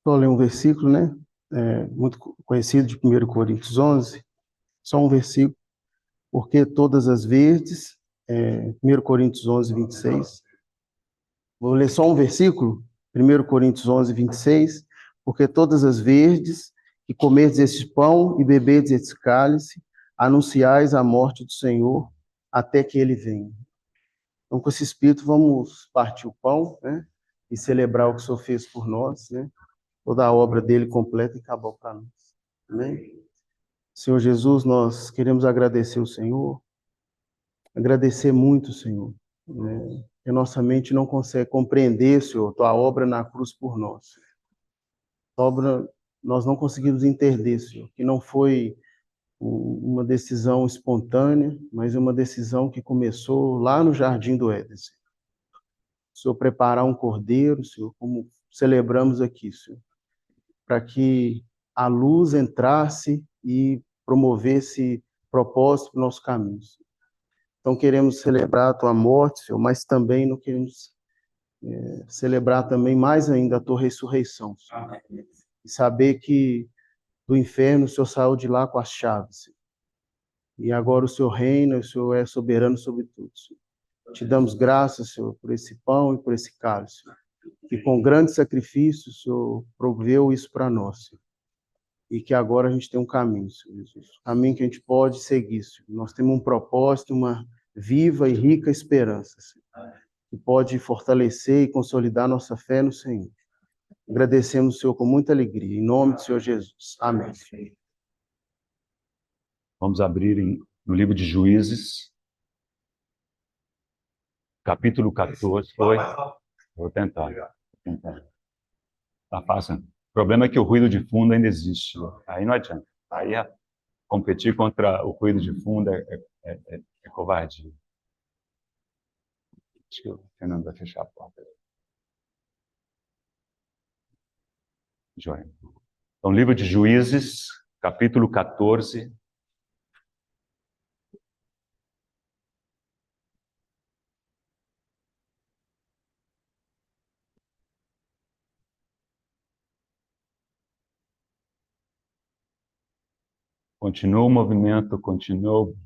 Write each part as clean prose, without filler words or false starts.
Vou ler um versículo, né? Muito conhecido de 1 Coríntios 11, só um versículo. Porque todas as verdes, 1 Coríntios 11, 26. Vou ler só um versículo, 1 Coríntios 11, 26. Porque todas as verdes, que comerdes este pão e beberdes este cálice, anunciais a morte do Senhor, até que ele venha. Então, com esse espírito, vamos partir o pão, né? E celebrar o que o Senhor fez por nós, né? Toda a obra dele completa e acabou para nós. Amém? Senhor Jesus, nós queremos agradecer o Senhor, agradecer muito, Senhor, né? Que a nossa mente não consegue compreender, Senhor, tua obra na cruz por nós. Tua obra nós não conseguimos entender, Senhor, que não foi uma decisão espontânea, mas uma decisão que começou lá no Jardim do Éden, Senhor. O Senhor preparar um cordeiro, Senhor, como celebramos aqui, Senhor, para que a luz entrasse e promovesse propósito para o nosso caminho. Então queremos celebrar a tua morte, Senhor, mas também não queremos celebrar também mais ainda a tua ressurreição, Senhor. E saber que do inferno o Senhor saiu de lá com as chaves, Senhor. E agora o Senhor reina, o Senhor é soberano sobre tudo, Senhor. Te damos graças, Senhor, por esse pão e por esse cálice, Senhor. E com grande sacrifício o Senhor proveu isso para nós, Senhor. E que agora a gente tem um caminho, Senhor Jesus. Um caminho que a gente pode seguir, Senhor. Nós temos um propósito, uma viva e rica esperança, Senhor, que pode fortalecer e consolidar nossa fé no Senhor. Agradecemos, Senhor, com muita alegria. Em nome do Senhor Jesus. Amém. Vamos abrir no livro de Juízes, capítulo 14. Foi? Vou tentar. Tá fácil. O problema é que o ruído de fundo ainda existe. Aí não adianta. Aí competir contra o ruído de fundo é covardia. Acho que o Fernando vai fechar a porta. Joia. Então, livro de Juízes, capítulo 14. Continua o movimento, continua o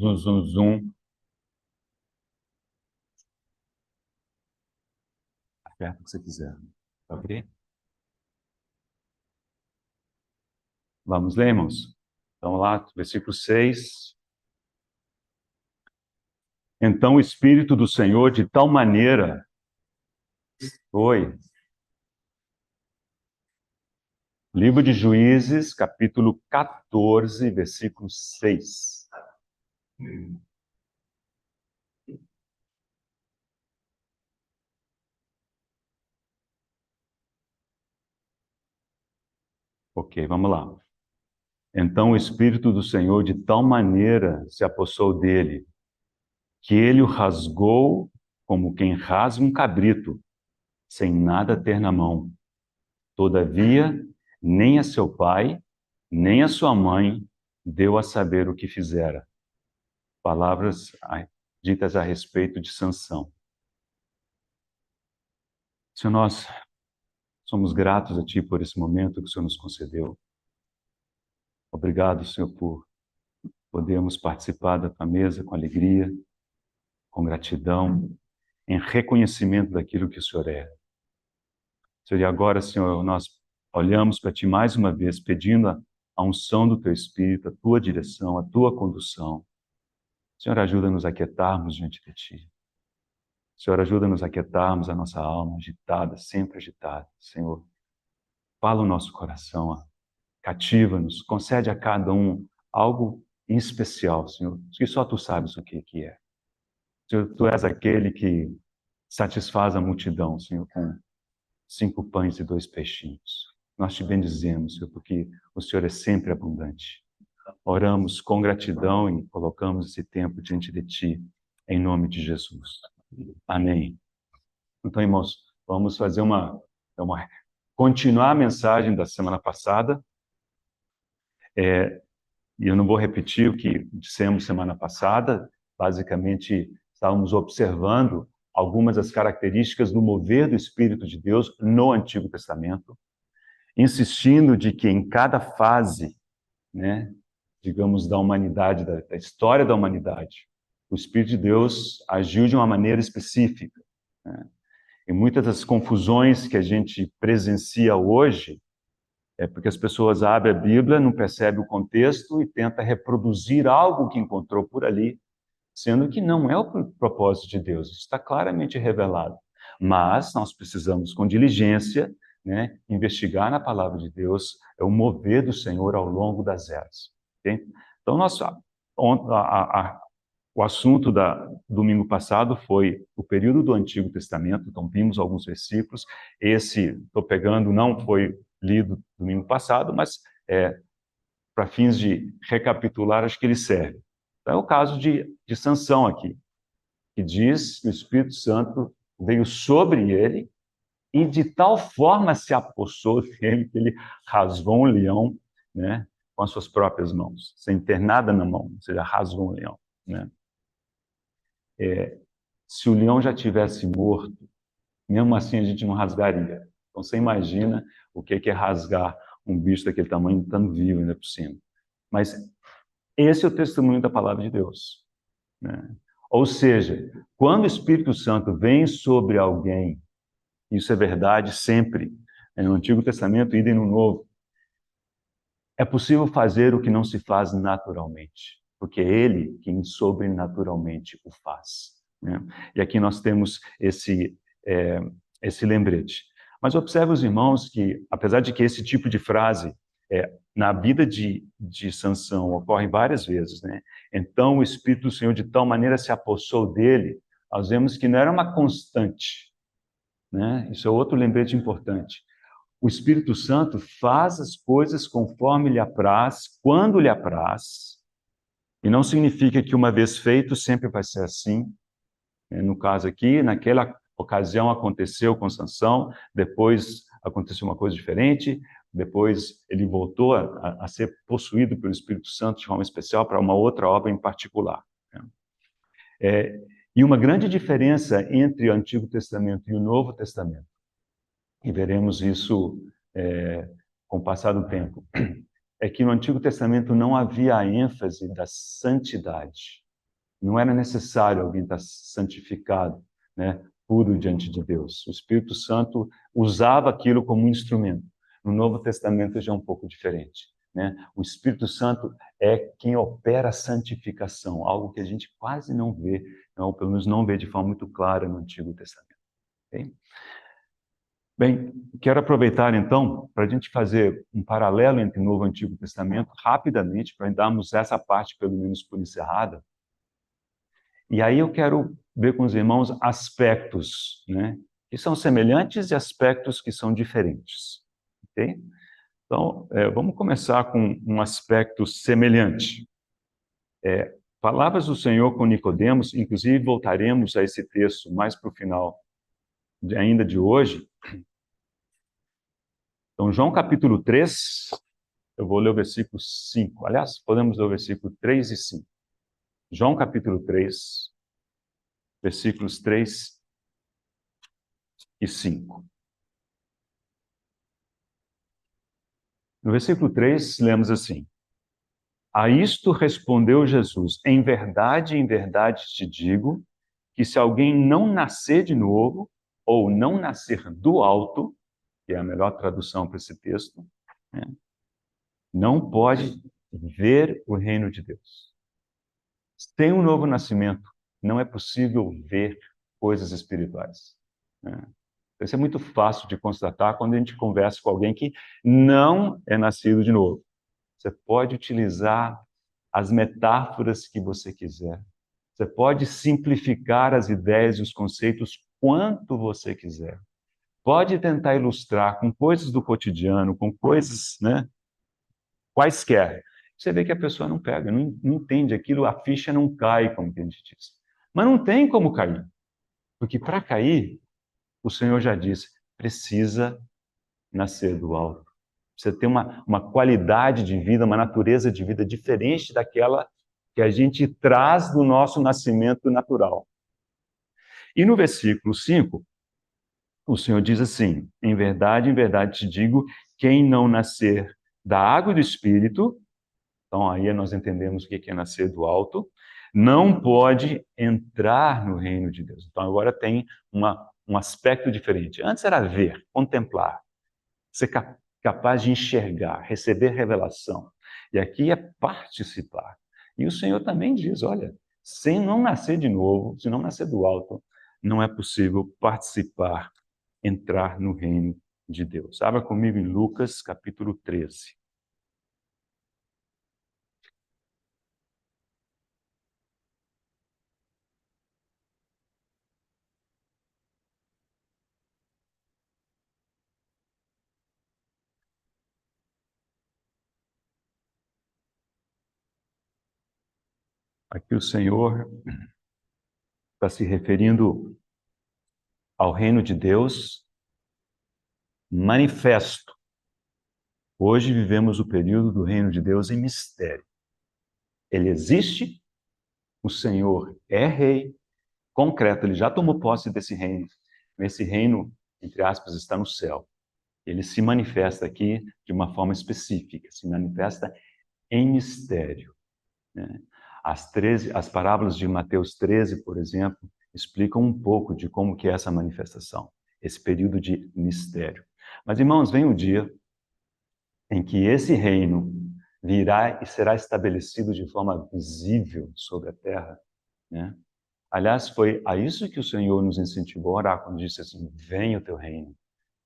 zum, zum, zum. Aperta o que você quiser. Ok? Vamos ler, irmãos? Então lá, versículo 6. Então o Espírito do Senhor de tal maneira foi. Livro de Juízes, capítulo 14, versículo 6. Ok, vamos lá. Então o Espírito do Senhor de tal maneira se apossou dele, que ele o rasgou como quem rasga um cabrito, sem nada ter na mão. Todavia, nem a seu pai, nem a sua mãe deu a saber o que fizera. Palavras ditas a respeito de Sansão. Senhor, nós somos gratos a Ti por esse momento que o Senhor nos concedeu. Obrigado, Senhor, por podermos participar da Tua mesa com alegria, com gratidão, em reconhecimento daquilo que o Senhor é. Senhor, e agora, Senhor, nós olhamos para Ti mais uma vez, pedindo a unção do Teu Espírito, a Tua direção, a Tua condução. Senhor, ajuda-nos a quietarmos diante de Ti. Senhor, ajuda-nos a quietarmos a nossa alma agitada, sempre agitada. Senhor, fala o nosso coração, cativa-nos, concede a cada um algo em especial, Senhor, que só Tu sabes o que é. Senhor, Tu és aquele que satisfaz a multidão, Senhor, com 5 pães e 2 peixinhos. Nós Te bendizemos, Senhor, porque o Senhor é sempre abundante. Oramos com gratidão e colocamos esse tempo diante de Ti, em nome de Jesus. Amém. Então, irmãos, vamos fazer continuar a mensagem da semana passada. E eu não vou repetir o que dissemos semana passada. Basicamente, estávamos observando algumas das características do mover do Espírito de Deus no Antigo Testamento. insistindo de que em cada fase, né, digamos, da humanidade, da história da humanidade, o Espírito de Deus agiu de uma maneira específica, né? E muitas das confusões que a gente presencia hoje é porque as pessoas abrem a Bíblia, não percebem o contexto e tenta reproduzir algo que encontrou por ali, sendo que não é o propósito de Deus. Isso está claramente revelado. Mas nós precisamos, com diligência, né, investigar na palavra de Deus, é o mover do Senhor ao longo das eras. Okay? Então, o assunto do domingo passado foi o período do Antigo Testamento, então vimos alguns versículos. Esse, estou pegando, não foi lido domingo passado, mas para fins de recapitular, acho que ele serve. Então, é o caso de Sansão aqui, que diz que o Espírito Santo veio sobre ele e de tal forma se apossou dele que ele rasgou um leão, né, com as suas próprias mãos, sem ter nada na mão, ou seja, rasgou um leão, né? Se o leão já tivesse morto, mesmo assim a gente não rasgaria. Então você imagina o que é rasgar um bicho daquele tamanho estando vivo ainda por cima. Mas esse é o testemunho da palavra de Deus, né? Ou seja, quando o Espírito Santo vem sobre alguém, isso é verdade sempre, no Antigo Testamento e no Novo, é possível fazer o que não se faz naturalmente, porque é Ele quem sobrenaturalmente o faz, né? E aqui nós temos esse lembrete. Mas observe os irmãos que, apesar de que esse tipo de frase na vida de Sansão ocorre várias vezes, né? Então o Espírito do Senhor de tal maneira se apossou dele, nós vemos que não era uma constante, né? Isso é outro lembrete importante. O Espírito Santo faz as coisas conforme lhe apraz, quando lhe apraz, e não significa que uma vez feito sempre vai ser assim. No caso aqui, naquela ocasião aconteceu com Sansão, depois aconteceu uma coisa diferente, depois ele voltou a ser possuído pelo Espírito Santo de forma especial para uma outra obra em particular. E uma grande diferença entre o Antigo Testamento e o Novo Testamento, e veremos isso com o passar do tempo, é que no Antigo Testamento não havia a ênfase da santidade. Não era necessário alguém estar santificado, né, puro diante de Deus. O Espírito Santo usava aquilo como um instrumento. No Novo Testamento já é um pouco diferente, né? O Espírito Santo é quem opera a santificação, algo que a gente quase não vê, ou pelo menos não vê de forma muito clara no Antigo Testamento. Okay? Bem, quero aproveitar então para a gente fazer um paralelo entre o Novo e o Antigo Testamento rapidamente, para darmos essa parte pelo menos por encerrada. E aí eu quero ver com os irmãos aspectos, né, que são semelhantes e aspectos que são diferentes. Ok? Então, vamos começar com um aspecto semelhante. Palavras do Senhor com Nicodemos, inclusive voltaremos a esse texto mais para o final ainda de hoje. Então, João capítulo 3, eu vou ler o versículo 5. Aliás, podemos ler o versículo 3 e 5. João capítulo 3, versículos 3 e 5. No versículo 3, lemos assim: A isto respondeu Jesus: em verdade te digo, que se alguém não nascer de novo, ou não nascer do alto, que é a melhor tradução para esse texto, né, não pode ver o reino de Deus. Sem um novo nascimento, não é possível ver coisas espirituais, né? Isso é muito fácil de constatar quando a gente conversa com alguém que não é nascido de novo. Você pode utilizar as metáforas que você quiser. Você pode simplificar as ideias e os conceitos quanto você quiser. Pode tentar ilustrar com coisas do cotidiano, com coisas, né, quaisquer. Você vê que a pessoa não pega, não entende aquilo, a ficha não cai, como a gente diz. Mas não tem como cair. Porque para cair, o Senhor já disse, precisa nascer do alto. Precisa ter uma qualidade de vida, uma natureza de vida diferente daquela que a gente traz do nosso nascimento natural. E no versículo 5, o Senhor diz assim: em verdade te digo, quem não nascer da água e do Espírito, então aí nós entendemos o que é nascer do alto, não pode entrar no reino de Deus. Então agora tem um aspecto diferente. Antes era ver, contemplar, ser capaz de enxergar, receber revelação. E aqui é participar. E o Senhor também diz: olha, sem não nascer de novo, se não nascer do alto, não é possível participar, entrar no reino de Deus. Abra comigo em Lucas, capítulo 13. Aqui o Senhor está se referindo ao reino de Deus manifesto. Hoje vivemos o período do reino de Deus em mistério. Ele existe, o Senhor é rei, concreto, ele já tomou posse desse reino. Esse reino, entre aspas, está no céu. Ele se manifesta aqui de uma forma específica, se manifesta em mistério, né? As parábolas de Mateus 13, por exemplo, explicam um pouco de como que é essa manifestação, esse período de mistério. Mas, irmãos, vem o dia em que esse reino virá e será estabelecido de forma visível sobre a terra, né? Aliás, foi a isso que o Senhor nos incentivou a orar, quando disse assim: venha o teu reino,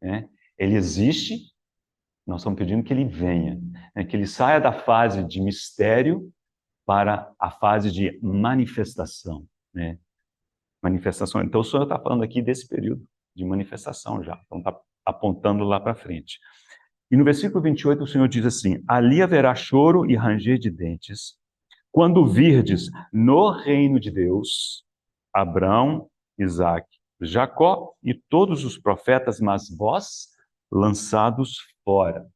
né? Ele existe, nós estamos pedindo que ele venha, né? Que ele saia da fase de mistério para a fase de manifestação, né? Manifestação. Então, o Senhor está falando aqui desse período de manifestação já, então está apontando lá para frente. E no versículo 28, o Senhor diz assim: ali haverá choro e ranger de dentes, quando virdes no reino de Deus Abraão, Isaque, Jacó e todos os profetas, mas vós lançados fora.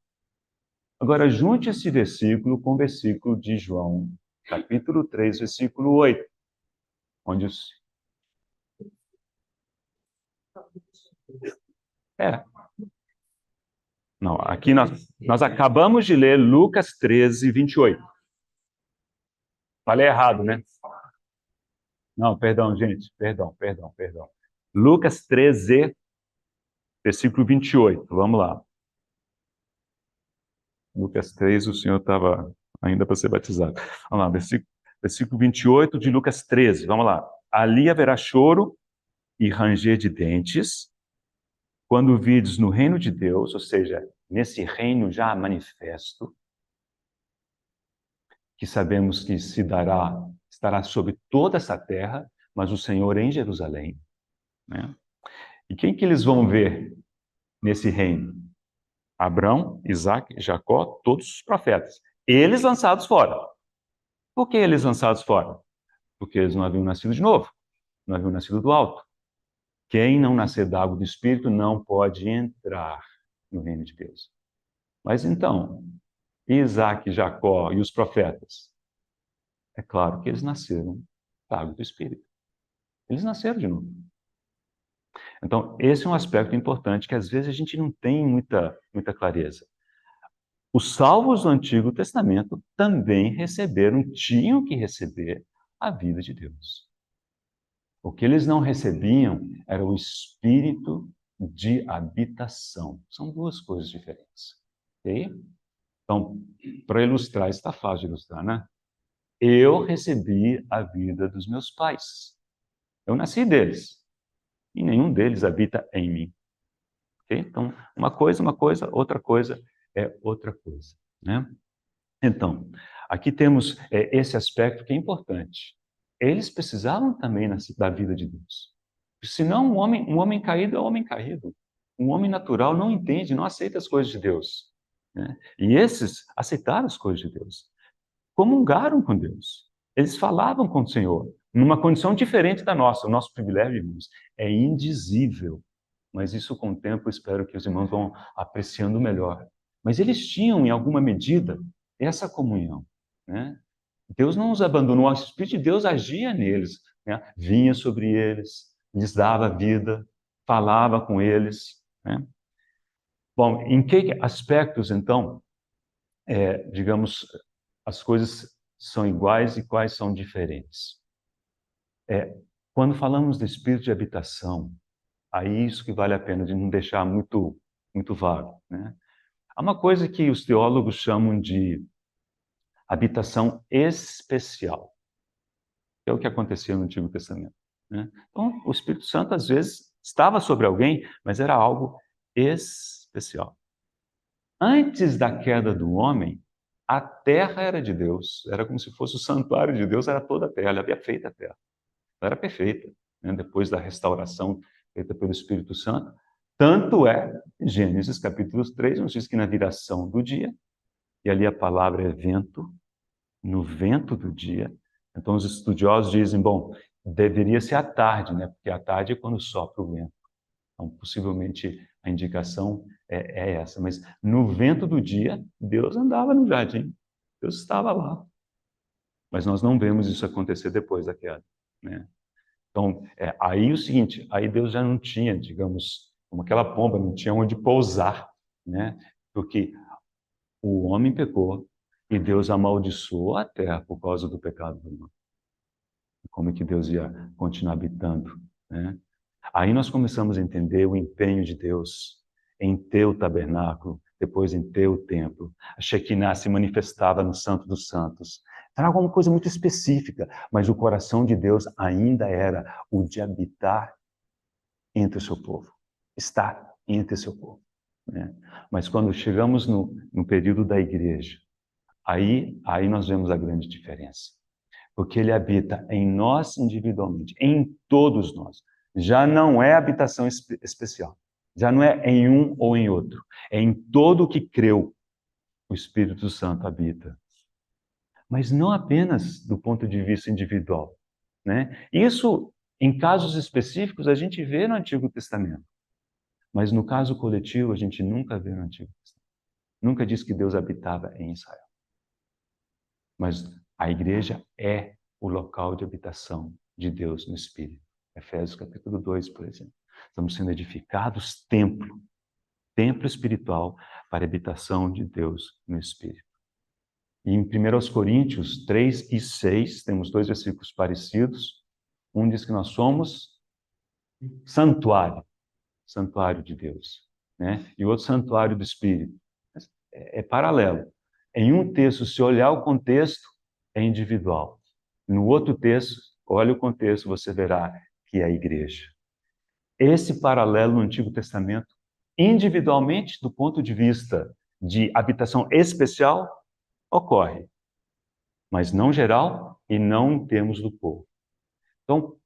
Agora, junte esse versículo com o versículo de João, capítulo 3, versículo 8, onde os... É, não, aqui nós acabamos de ler Lucas 13, 28. Falei errado, né? Não, perdão, gente, perdão. Lucas 13, versículo 28, vamos lá. Lucas 3, o senhor estava ainda para ser batizado. Vamos lá, versículo 28 de Lucas 13, vamos lá. Ali haverá choro e ranger de dentes, quando vides no reino de Deus, ou seja, nesse reino já manifesto, que sabemos que se dará, estará sobre toda essa terra, mas o Senhor em Jerusalém, né? E quem que eles vão ver nesse reino? Abraão, Isaque, Jacó, todos os profetas. Eles lançados fora. Por que eles lançados fora? Porque eles não haviam nascido de novo, não haviam nascido do alto. Quem não nascer da água do Espírito não pode entrar no reino de Deus. Mas então, Isaac, Jacó e os profetas, é claro que eles nasceram da água do Espírito. Eles nasceram de novo. Então, esse é um aspecto importante que às vezes a gente não tem muita clareza. Os salvos do Antigo Testamento também tinham que receber a vida de Deus. O que eles não recebiam era o espírito de habitação. São duas coisas diferentes. Ok? Então, para ilustrar, está fácil de ilustrar, né? Eu recebi a vida dos meus pais. Eu nasci deles. E nenhum deles habita em mim. Okay? Então, uma coisa, outra coisa é outra coisa, né? Então, aqui temos esse aspecto que é importante. Eles precisavam também da vida de Deus. Senão, um homem caído é um homem caído. Um homem natural não entende, não aceita as coisas de Deus, né? E esses aceitaram as coisas de Deus. Comungaram com Deus. Eles falavam com o Senhor, numa condição diferente da nossa. O nosso privilégio, irmãos, é indizível. Mas isso, com o tempo, eu espero que os irmãos vão apreciando melhor. Mas eles tinham, em alguma medida, essa comunhão, né? Deus não os abandonou, o Espírito de Deus agia neles, né? Vinha sobre eles, lhes dava vida, falava com eles, né? Bom, em que aspectos, então, digamos, as coisas são iguais e quais são diferentes? Quando falamos do espírito de habitação, aí isso que vale a pena de não deixar muito, muito vago, né? Há uma coisa que os teólogos chamam de habitação especial, que é o que acontecia no Antigo Testamento, né? Então, o Espírito Santo, às vezes, estava sobre alguém, mas era algo especial. Antes da queda do homem, a terra era de Deus, era como se fosse o santuário de Deus, era toda a terra, ele havia feito a terra. Ela era perfeita, né? Depois da restauração feita pelo Espírito Santo. Tanto é, Gênesis capítulo 3, nos diz que na viração do dia, e ali a palavra é vento, no vento do dia. Então os estudiosos dizem, bom, deveria ser à tarde, né? Porque à tarde é quando sopra o vento. Então, possivelmente, a indicação é essa. Mas no vento do dia, Deus andava no jardim. Deus estava lá. Mas nós não vemos isso acontecer depois da queda, né? Então, aí o seguinte, aí Deus já não tinha, digamos, como aquela pomba, não tinha onde pousar, né? Porque o homem pecou e Deus amaldiçoou a terra por causa do pecado do homem. Como é que Deus ia continuar habitando, né? Aí nós começamos a entender o empenho de Deus em ter o tabernáculo, depois em ter o templo. A Shekinah se manifestava no Santo dos Santos. Era alguma coisa muito específica, mas o coração de Deus ainda era o de habitar entre o seu povo, estar entre o seu povo, né? Mas quando chegamos no período da igreja, aí nós vemos a grande diferença. Porque ele habita em nós individualmente, em todos nós. Já não é habitação especial. Já não é em um ou em outro. É em todo o que creu, o Espírito Santo habita. Mas não apenas do ponto de vista individual, né? Isso, em casos específicos, a gente vê no Antigo Testamento. Mas no caso coletivo, a gente nunca vê no Antigo Testamento. Nunca diz que Deus habitava em Israel. Mas a igreja é o local de habitação de Deus no Espírito. Efésios capítulo 2, por exemplo. Estamos sendo edificados templo espiritual para a habitação de Deus no Espírito. E em 1 Coríntios 3 e 6, temos dois versículos parecidos. Um diz que nós somos santuário de Deus, né? E o outro santuário do Espírito. É paralelo. Em um texto, se olhar o contexto, é individual. No outro texto, olha o contexto, você verá que é a igreja. Esse paralelo no Antigo Testamento, individualmente, do ponto de vista de habitação especial, ocorre, mas não geral e não em termos do povo. Então,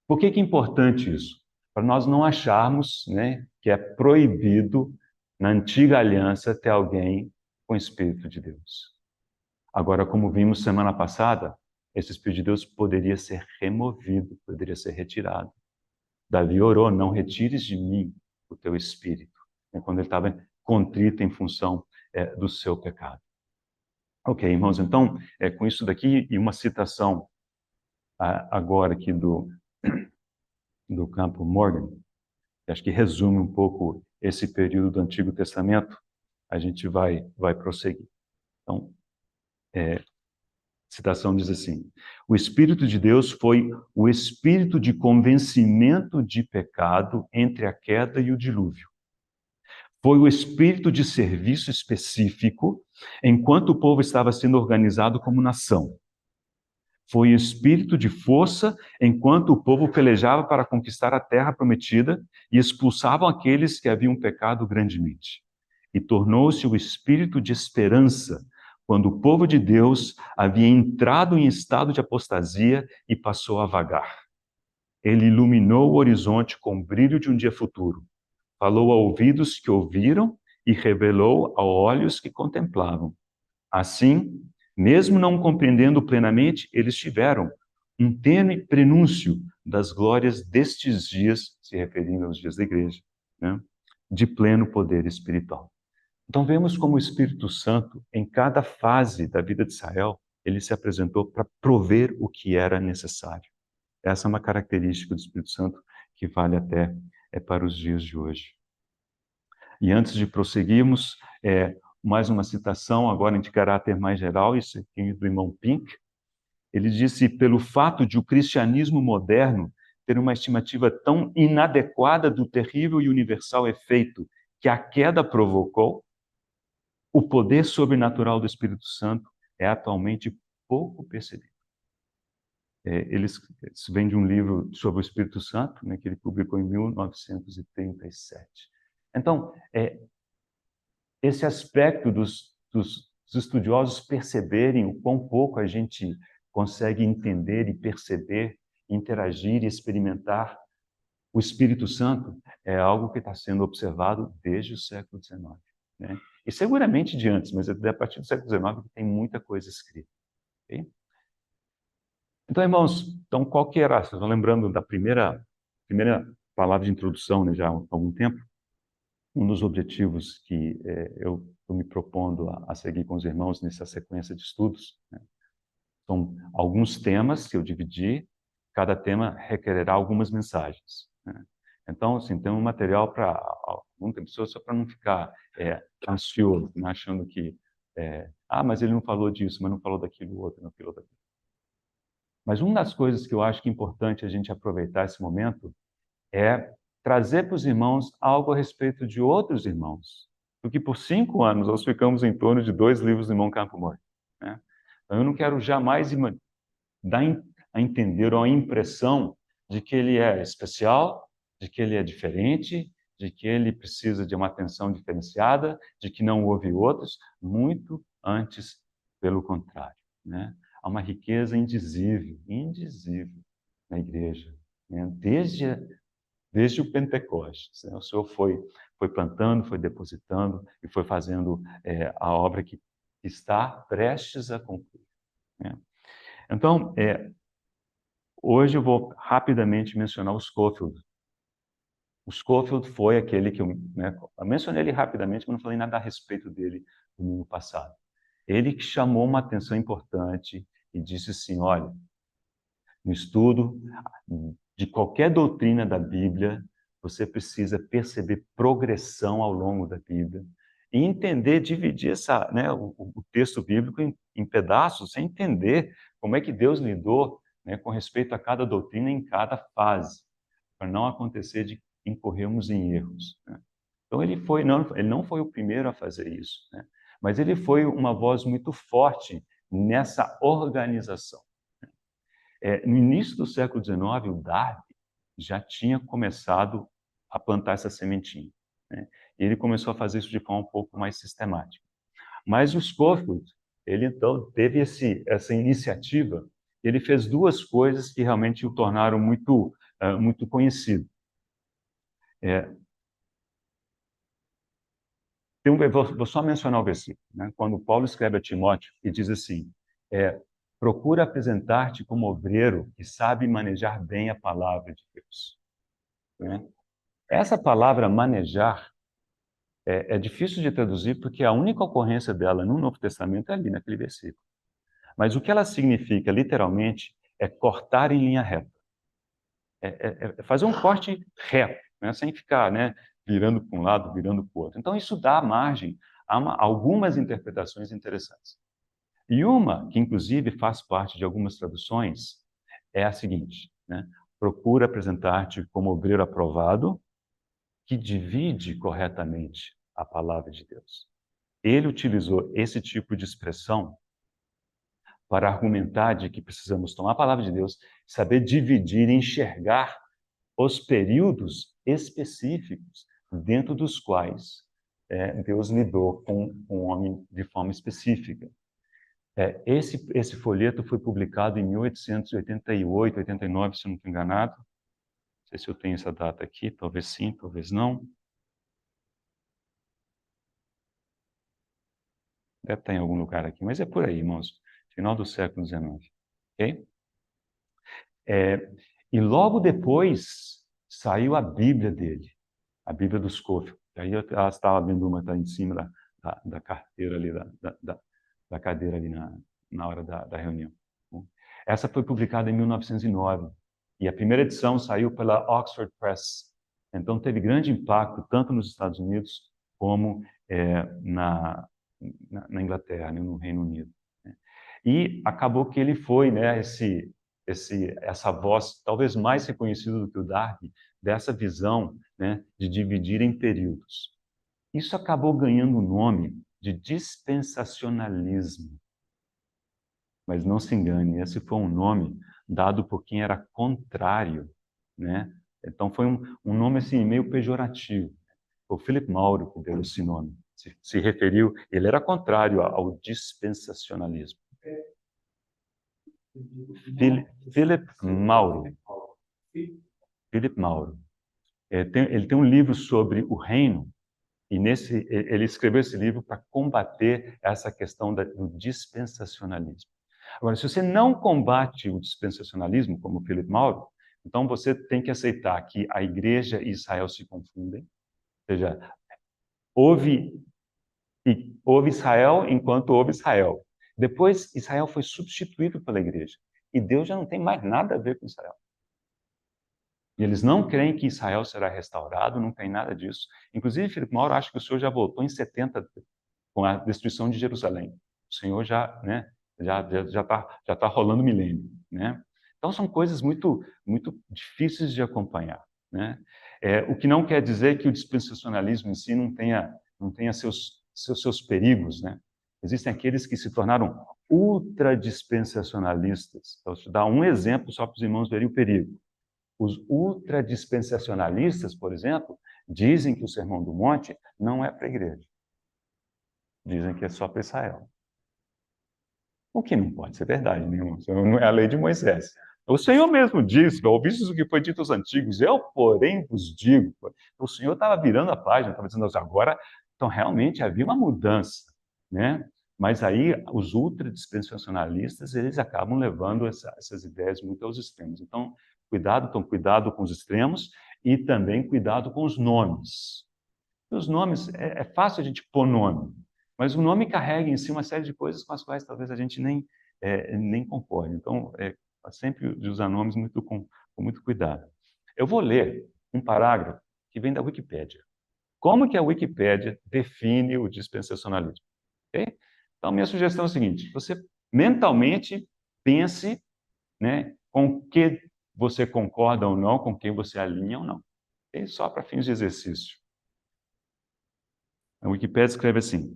por que é importante isso? Para nós não acharmos, né, que é proibido na antiga aliança ter alguém com o Espírito de Deus. Agora, como vimos semana passada, esse Espírito de Deus poderia ser removido, poderia ser retirado. Davi orou, não retires de mim o teu Espírito, quando ele estava contrito em função do seu pecado. Ok, irmãos, então, com isso daqui e uma citação agora aqui do Campo Morgan, que acho que resume um pouco esse período do Antigo Testamento, a gente vai prosseguir. Então, a citação diz assim: o Espírito de Deus foi o espírito de convencimento de pecado entre a queda e o dilúvio. Foi o espírito de serviço específico enquanto o povo estava sendo organizado como nação. Foi o espírito de força enquanto o povo pelejava para conquistar a terra prometida e expulsavam aqueles que haviam pecado grandemente. E tornou-se o espírito de esperança quando o povo de Deus havia entrado em estado de apostasia e passou a vagar. Ele iluminou o horizonte com o brilho de um dia futuro. Falou a ouvidos que ouviram e revelou a olhos que contemplavam. Assim, mesmo não compreendendo plenamente, eles tiveram um tênue prenúncio das glórias destes dias, se referindo aos dias da igreja, né, de pleno poder espiritual. Então vemos como o Espírito Santo, em cada fase da vida de Israel, ele se apresentou para prover o que era necessário. Essa é uma característica do Espírito Santo que vale até é para os dias de hoje. E antes de prosseguirmos, mais uma citação, agora de caráter mais geral, isso aqui do irmão Pink. Ele disse, pelo fato de o cristianismo moderno ter uma estimativa tão inadequada do terrível e universal efeito que a queda provocou, o poder sobrenatural do Espírito Santo é atualmente pouco percebido. Isso vem de um livro sobre o Espírito Santo, né, que ele publicou em 1937. Então, esse aspecto dos estudiosos perceberem o quão pouco a gente consegue entender e perceber, interagir e experimentar o Espírito Santo é algo que está sendo observado desde o século XIX. Né? E seguramente de antes, mas é a partir do século XIX que tem muita coisa escrita. Okay? Então, irmãos, qual que era? Vocês estão lembrando da primeira palavra de introdução, né, já há algum tempo? Um dos objetivos que eu estou me propondo a seguir com os irmãos nessa sequência de estudos, né? São alguns temas que eu dividi, cada tema requererá algumas mensagens. Né? Então, assim, tem um material para muitas pessoas, só para não ficar ansioso, né? Achando que, mas ele não falou disso, mas não falou daquilo outro, não falou daquilo. Mas uma das coisas que eu acho que é importante a gente aproveitar esse momento é trazer para os irmãos algo a respeito de outros irmãos. Porque por 5 anos nós ficamos em torno de 2 livros do irmão Campo Moura. Né? Então eu não quero jamais dar a entender ou a impressão de que ele é especial, de que ele é diferente, de que ele precisa de uma atenção diferenciada, de que não houve outros, muito antes, pelo contrário. Né? Há uma riqueza indizível na igreja, né? Desde o Pentecostes. Né? O Senhor foi plantando, foi depositando e foi fazendo a obra que está prestes a concluir. Né? Então, hoje eu vou rapidamente mencionar o Scofield. O Scofield foi aquele que eu mencionei ele rapidamente, mas não falei nada a respeito dele no domingo passado. Ele que chamou uma atenção importante e disse assim, olha, no estudo de qualquer doutrina da Bíblia, você precisa perceber progressão ao longo da Bíblia e entender, dividir o texto bíblico em pedaços, sem entender como é que Deus lidou, né, com respeito a cada doutrina em cada fase, para não acontecer de incorrermos em erros. Né? Então ele não foi o primeiro a fazer isso, né? Mas ele foi uma voz muito forte nessa organização. No início do século XIX, o Darby já tinha começado a plantar essa sementinha. Né? E ele começou a fazer isso de forma um pouco mais sistemática. Mas o Scofield, ele então teve essa iniciativa, ele fez 2 coisas que realmente o tornaram muito conhecido. Vou só mencionar o versículo, né? Quando Paulo escreve a Timóteo e diz assim, procura apresentar-te como obreiro que sabe manejar bem a palavra de Deus. Né? Essa palavra manejar é difícil de traduzir porque a única ocorrência dela no Novo Testamento é ali naquele versículo. Mas o que ela significa, literalmente, é cortar em linha reta. É fazer um corte reto, né? Sem ficar, né, virando para um lado, virando para o outro. Então, isso dá margem a algumas interpretações interessantes. E uma, que inclusive faz parte de algumas traduções, é a seguinte, né? Procura apresentar-te como obreiro aprovado, que divide corretamente a palavra de Deus. Ele utilizou esse tipo de expressão para argumentar de que precisamos tomar a palavra de Deus, saber dividir e enxergar os períodos específicos dentro dos quais Deus lidou com o homem de forma específica. Esse folheto foi publicado em 1888, 89, se eu não estou enganado. Não sei se eu tenho essa data aqui, talvez sim, talvez não. Deve estar em algum lugar aqui, mas é por aí, irmãos. Final do século XIX. Ok? E logo depois saiu a Bíblia dele, a Bíblia dos Scofield. Aí ela estava vendo uma tá em cima da carteira ali, da cadeira ali na hora da reunião. Essa foi publicada em 1909 e a primeira edição saiu pela Oxford Press Então, teve grande impacto tanto nos Estados Unidos como na Inglaterra, né, no Reino Unido. Né? E acabou que ele foi, né, essa voz, talvez mais reconhecida do que o Darby, dessa visão, né, de dividir em períodos. Isso acabou ganhando o nome de dispensacionalismo. Mas não se engane, esse foi um nome dado por quem era contrário, né? Então foi um nome assim meio pejorativo. O Philip Maury que deu esse nome, se referiu, ele era contrário ao dispensacionalismo. Philip Maury. Philip Maury. Ele tem um livro sobre o reino, e ele escreveu esse livro para combater essa questão do dispensacionalismo. Agora, se você não combate o dispensacionalismo, como Philip Maury, então você tem que aceitar que a igreja e Israel se confundem. Ou seja, houve Israel enquanto houve Israel. Depois, Israel foi substituído pela igreja. E Deus já não tem mais nada a ver com Israel. E eles não creem que Israel será restaurado, não tem nada disso. Inclusive, Filipe Mauro acha que o Senhor já voltou em 70 com a destruição de Jerusalém. O Senhor já, né, já tá rolando milênio, né? Então são coisas muito difíceis de acompanhar, né? O que não quer dizer que o dispensacionalismo em si não tenha seus perigos, né? Existem aqueles que se tornaram ultradispensacionalistas. Então, vou te dar um exemplo só para os irmãos verem o perigo. Os ultradispensacionalistas, por exemplo, dizem que o Sermão do Monte não é para a igreja. Dizem que é só para Israel. O que não pode ser verdade nenhuma. Não é a lei de Moisés. O Senhor mesmo disse, ouvistes o que foi dito aos antigos, eu, porém, vos digo. O Senhor estava virando a página, estava dizendo assim, agora, então realmente havia uma mudança, né? Mas aí os ultradispensacionalistas, eles acabam levando essas ideias muito aos extremos. Então, cuidado com os extremos e também cuidado com os nomes. Os nomes, é fácil a gente pôr nome, mas o nome carrega em si uma série de coisas com as quais talvez a gente nem concorde. Então, sempre de usar nomes com muito cuidado. Eu vou ler um parágrafo que vem da Wikipédia. Como que a Wikipédia define o dispensacionalismo? Okay? Então, minha sugestão é a seguinte, você mentalmente pense, né, com o que você concorda ou não, com quem você alinha ou não. Okay? Só para fins de exercício. A Wikipédia escreve assim: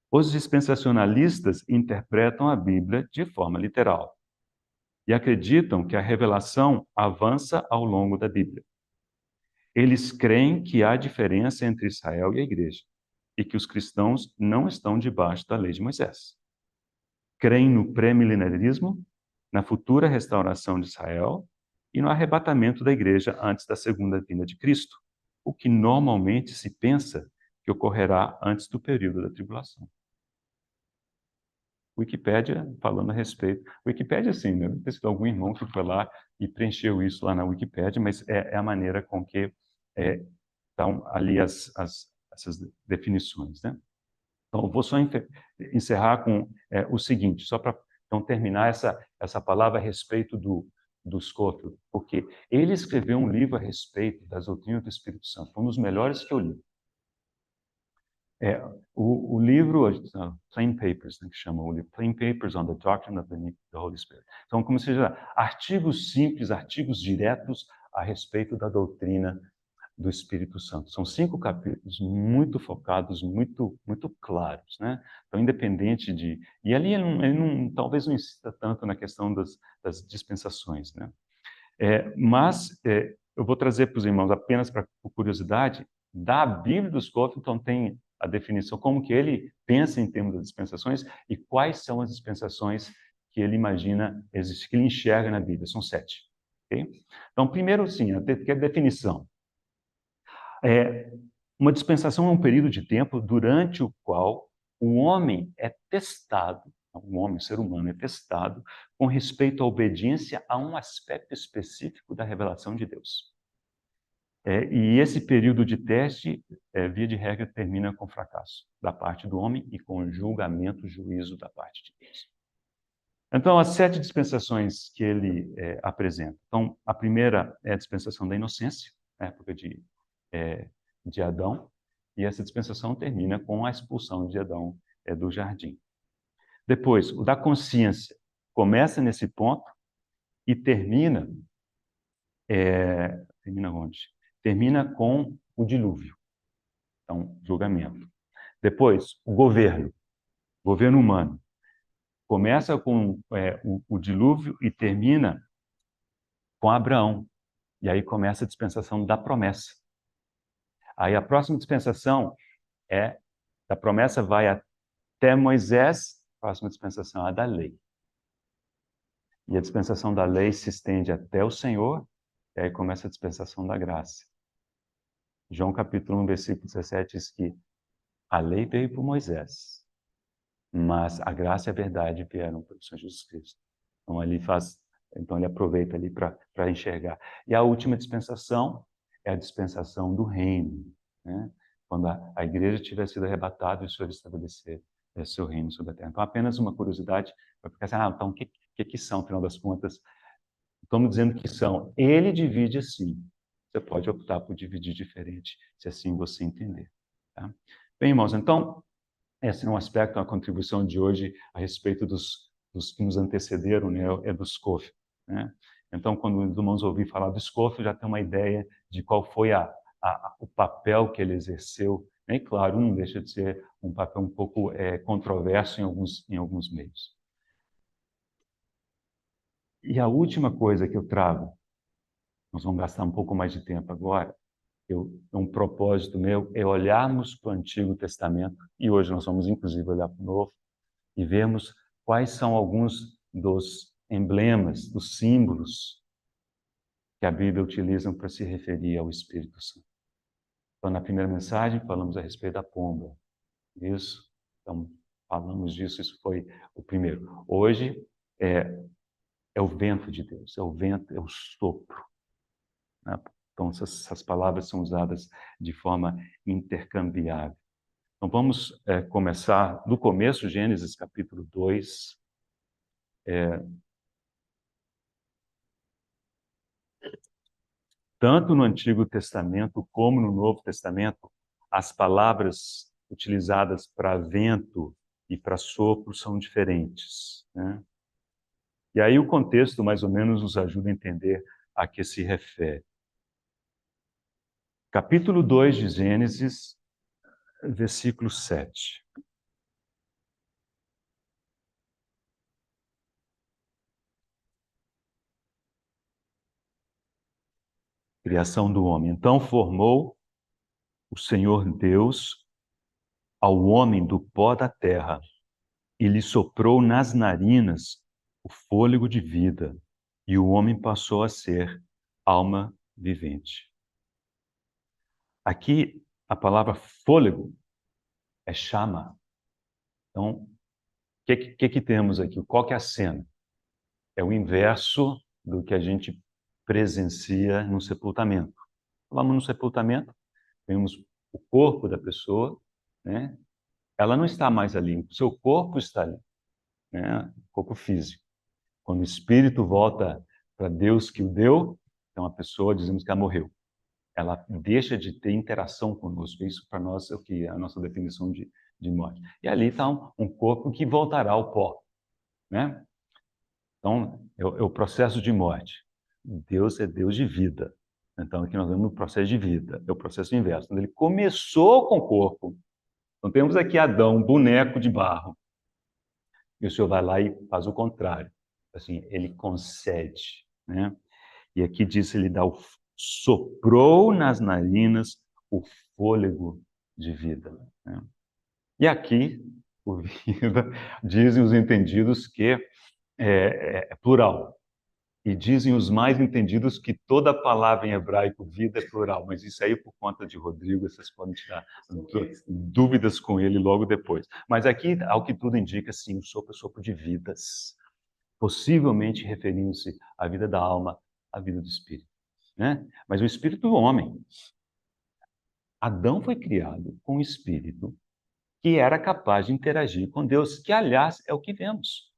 os dispensacionalistas interpretam a Bíblia de forma literal e acreditam que a revelação avança ao longo da Bíblia. Eles creem que há diferença entre Israel e a Igreja e que os cristãos não estão debaixo da lei de Moisés. Creem no pré-milenarismo, na futura restauração de Israel e no arrebatamento da Igreja antes da segunda vinda de Cristo, o que normalmente se pensa que ocorrerá antes do período da tribulação. Wikipédia falando a respeito. Wikipédia, sim, né? Deve ter sido algum irmão que foi lá e preencheu isso lá na Wikipédia, mas é a maneira com que estão ali essas definições, né? Então, eu vou só encerrar com o seguinte, só para então, terminar essa palavra a respeito do Scofield, porque ele escreveu um livro a respeito das doutrinas do Espírito Santo, um dos melhores que eu li. O livro, Plain Papers, né, que chama o livro, Plain Papers on the Doctrine of the Holy Spirit. Então, como se diz, artigos simples, artigos diretos a respeito da doutrina do Espírito Santo. São 5 capítulos muito focados, muito claros, né? Então, independente de... E ali ele talvez não insista tanto na questão das dispensações, né? Mas eu vou trazer para os irmãos, apenas por curiosidade, da Bíblia dos Scofield, então tem a definição, como que ele pensa em termos das dispensações e quais são as dispensações que ele imagina existir, que ele enxerga na Bíblia. São 7. Okay? Então, primeiro, sim, a definição. Uma dispensação é um período de tempo durante o qual o homem é testado, o ser humano é testado com respeito à obediência a um aspecto específico da revelação de Deus. E esse período de teste, via de regra, termina com fracasso da parte do homem e com julgamento, juízo da parte de Deus. Então, as 7 dispensações que ele apresenta. Então, a primeira é a dispensação da inocência, na época de Adão, e essa dispensação termina com a expulsão de Adão do jardim. Depois, o da consciência começa nesse ponto e termina onde? Termina com o dilúvio, então, julgamento. Depois, o governo humano. Começa com o dilúvio e termina com Abraão. E aí começa a dispensação da promessa. Aí a próxima dispensação da promessa vai até Moisés, a próxima dispensação é a da lei. E a dispensação da lei se estende até o Senhor, e aí começa a dispensação da graça. João capítulo 1, versículo 17 diz que a lei veio por Moisés, mas a graça e a verdade vieram pelo Senhor Jesus Cristo. Então ele aproveita ali para enxergar. E a última dispensação é a dispensação do reino, né? Quando a igreja tiver sido arrebatada e o Senhor estabelecer seu reino sobre a terra. Então, apenas uma curiosidade, vai ficar assim, então o que são, afinal das contas? Estamos dizendo que são. Ele divide assim. Você pode optar por dividir diferente, se assim você entender. Tá? Bem, irmãos, então, esse é um aspecto, uma contribuição de hoje a respeito dos que nos antecederam, né? Do Scofield, né? Então, quando os irmãos ouvirem falar do Scofield, já tem uma ideia de qual foi o papel que ele exerceu. E, claro, não deixa de ser um papel um pouco controverso em alguns meios. E a última coisa que eu trago, nós vamos gastar um pouco mais de tempo agora, um propósito meu é olharmos para o Antigo Testamento, e hoje nós vamos inclusive olhar para o Novo, e vermos quais são alguns dos emblemas, dos símbolos que a Bíblia utiliza para se referir ao Espírito Santo. Então, na primeira mensagem, falamos a respeito da pomba. Isso? Então, falamos disso, isso foi o primeiro. Hoje, é o vento de Deus, é o vento, é o sopro, né? Então, essas palavras são usadas de forma intercambiável. Então, vamos começar do começo, Gênesis capítulo 2. Tanto no Antigo Testamento como no Novo Testamento, as palavras utilizadas para vento e para sopro são diferentes, né? E aí o contexto mais ou menos nos ajuda a entender a que se refere. Capítulo 2 de Gênesis, versículo 7. Criação do homem. Então formou o Senhor Deus ao homem do pó da terra e lhe soprou nas narinas o fôlego de vida, e o homem passou a ser alma vivente. Aqui, a palavra fôlego é chama. Então, o que temos aqui? Qual que é a cena? É o inverso do que a gente presencia no sepultamento. Vamos no sepultamento, vemos o corpo da pessoa, né? Ela não está mais ali, o seu corpo está ali, né? O corpo físico. Quando o espírito volta para Deus que o deu, então a pessoa, dizemos que ela morreu. Ela deixa de ter interação conosco. Isso para nós é o que é a nossa definição de morte. E ali está um corpo que voltará ao pó, né? Então, é o processo de morte. Deus é Deus de vida. Então, aqui nós vemos o processo de vida. É o processo inverso. Quando ele começou com o corpo, então temos aqui Adão, um boneco de barro. E o Senhor vai lá e faz o contrário. Assim, ele concede, né? E aqui diz, ele soprou nas narinas o fôlego de vida, né? E aqui, o vida, dizem os entendidos que é plural. E dizem os mais entendidos que toda palavra em hebraico, vida, é plural. Mas isso aí, por conta de Rodrigo, vocês podem tirar dúvidas com ele logo depois. Mas aqui, ao que tudo indica, sim, o sopro é sopro de vidas. Possivelmente referindo-se à vida da alma, à vida do espírito, né? Mas o espírito do homem. Adão foi criado com um espírito que era capaz de interagir com Deus, que, aliás, é o que vemos.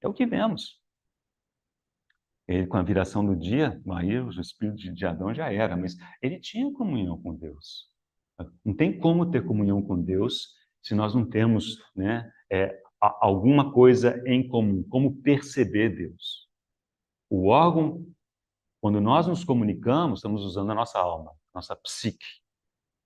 É o que vemos. Ele, com a viração do dia, aí o espírito de Adão já era, mas ele tinha comunhão com Deus. Não tem como ter comunhão com Deus se nós não temos, né, alguma coisa em comum, como perceber Deus. O órgão, quando nós nos comunicamos, estamos usando a nossa alma, nossa psique,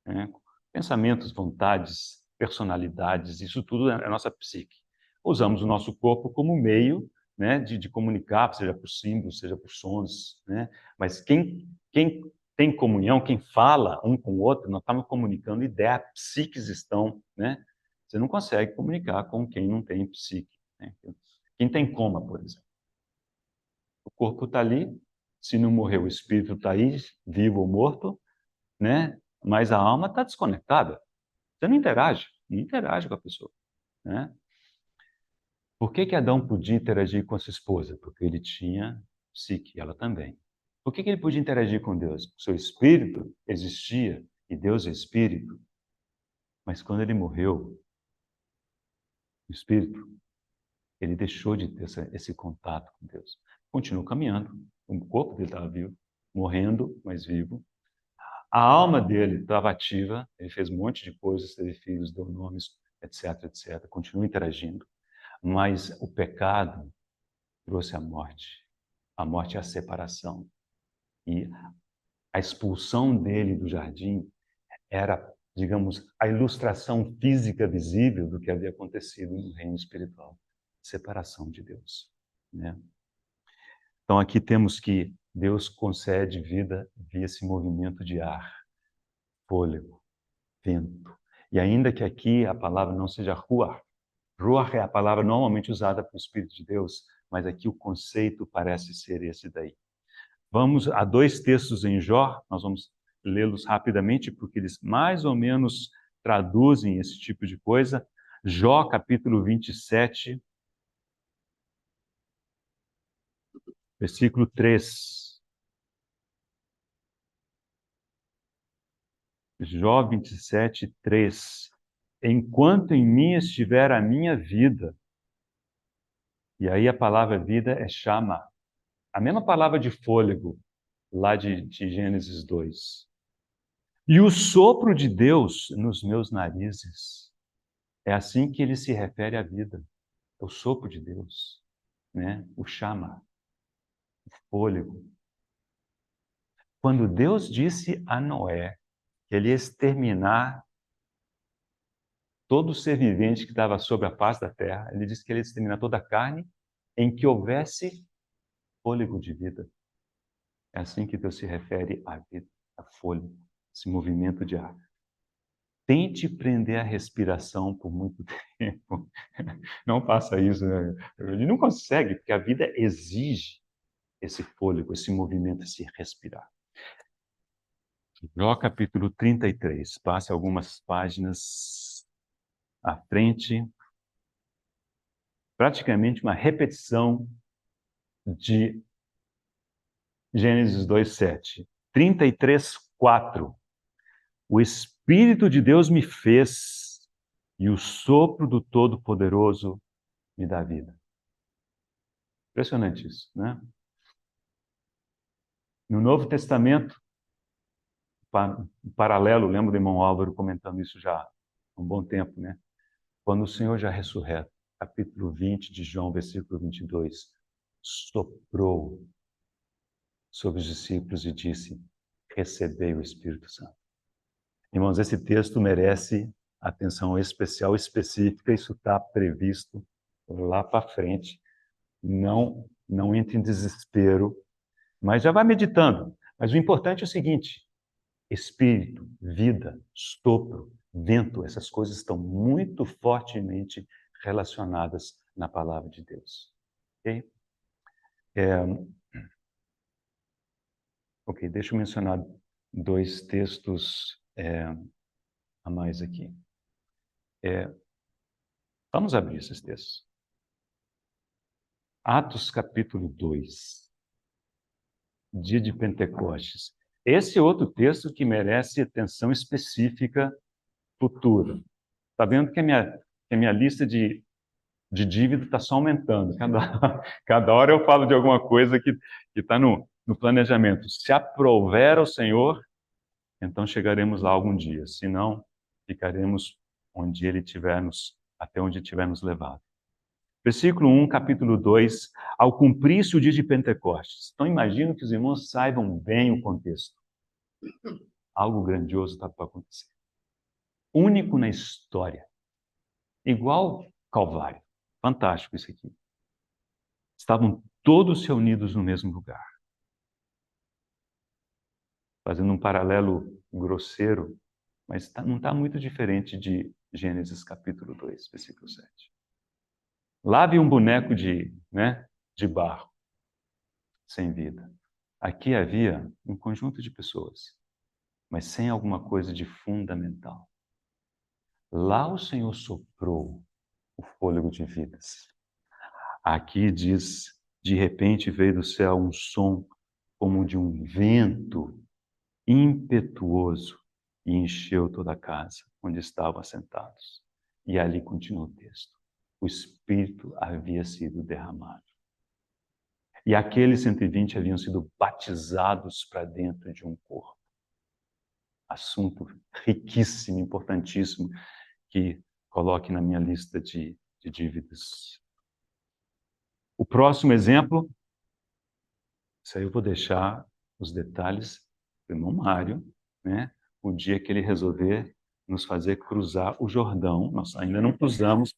né? Pensamentos, vontades, personalidades, isso tudo é a nossa psique. Usamos o nosso corpo como meio, né, de comunicar, seja por símbolos, seja por sons, né? Mas quem tem comunhão, quem fala um com o outro, nós estamos comunicando ideias, psiques estão, né? Você não consegue comunicar com quem não tem psique, né? Quem tem coma, por exemplo. O corpo está ali, se não morreu, o espírito está aí, vivo ou morto, né? Mas a alma está desconectada. Você não interage com a pessoa, né? Por que Adão podia interagir com a sua esposa? Porque ele tinha psique, ela também. Por que ele podia interagir com Deus? Porque o seu espírito existia, e Deus é espírito. Mas quando ele morreu, o espírito, ele deixou de ter esse contato com Deus. Continuou caminhando, o corpo dele estava vivo, morrendo, mas vivo. A alma dele estava ativa, ele fez um monte de coisas, teve filhos, deu nomes, etc, etc. Continua interagindo. Mas o pecado trouxe a morte. A morte é a separação. E a expulsão dele do jardim era, digamos, a ilustração física visível do que havia acontecido no reino espiritual. Separação de Deus, né? Então aqui temos que Deus concede vida via esse movimento de ar, fôlego, vento. E ainda que aqui a palavra não seja ruach, ruach é a palavra normalmente usada para o Espírito de Deus, mas aqui o conceito parece ser esse daí. Vamos a 2 textos em Jó, nós vamos lê-los rapidamente, porque eles mais ou menos traduzem esse tipo de coisa. Jó, capítulo 27, versículo 3. Jó 27, 3. Enquanto em mim estiver a minha vida, e aí a palavra vida é chama, a mesma palavra de fôlego, lá de Gênesis 2. E o sopro de Deus nos meus narizes. É assim que ele se refere à vida. É o sopro de Deus, né? O chama, o fôlego. Quando Deus disse a Noé que ele ia exterminar todo ser vivente que estava sobre a face da terra, ele disse que ele ia exterminar toda a carne em que houvesse fôlego de vida. É assim que Deus se refere à vida, a fôlego, esse movimento de ar. Tente prender a respiração por muito tempo. Não faça isso, né? Ele não consegue, porque a vida exige esse fôlego, esse movimento, esse respirar. Jó capítulo 33. Passe algumas páginas à frente. Praticamente uma repetição de Gênesis 2:7. 33:4. O Espírito de Deus me fez e o sopro do Todo-Poderoso me dá vida. Impressionante isso, né? No Novo Testamento, paralelo, lembro do irmão Álvaro comentando isso já há um bom tempo, né? Quando o Senhor já ressurreto, capítulo 20 de João, versículo 22, soprou sobre os discípulos e disse: recebei o Espírito Santo. Irmãos, esse texto merece atenção especial, específica, isso está previsto lá para frente. Não entre em desespero, mas já vai meditando. Mas o importante é o seguinte: espírito, vida, sopro, vento, essas coisas estão muito fortemente relacionadas na palavra de Deus. Ok? Ok, deixa eu mencionar 2 textos a mais aqui. Vamos abrir esses textos. Atos capítulo 2, dia de Pentecostes. Esse é outro texto que merece atenção específica futura. Está vendo que a minha lista de de dívida está só aumentando. Cada hora eu falo de alguma coisa que está no planejamento. Se aprover ao Senhor, então chegaremos lá algum dia. Se não, ficaremos onde Ele tiver até onde tiver nos levado. Versículo 1, capítulo 2, ao cumprir-se o dia de Pentecostes. Então imagino que os irmãos saibam bem o contexto. Algo grandioso está para acontecer. Único na história. Igual Calvário. Fantástico isso aqui. Estavam todos reunidos no mesmo lugar. Fazendo um paralelo grosseiro, mas não está muito diferente de Gênesis capítulo 2, versículo 7. Lá havia um boneco de barro, sem vida. Aqui havia um conjunto de pessoas, mas sem alguma coisa de fundamental. Lá o Senhor soprou o fôlego de vidas. Aqui diz, de repente veio do céu um som como de um vento impetuoso e encheu toda a casa onde estavam assentados. E ali continua o texto. O Espírito havia sido derramado. E aqueles 120 haviam sido batizados para dentro de um corpo. Assunto riquíssimo, importantíssimo, que coloque na minha lista de dívidas. O próximo exemplo, isso aí eu vou deixar os detalhes do irmão Mário, né? O dia que ele resolver nos fazer cruzar o Jordão. Nós ainda não cruzamos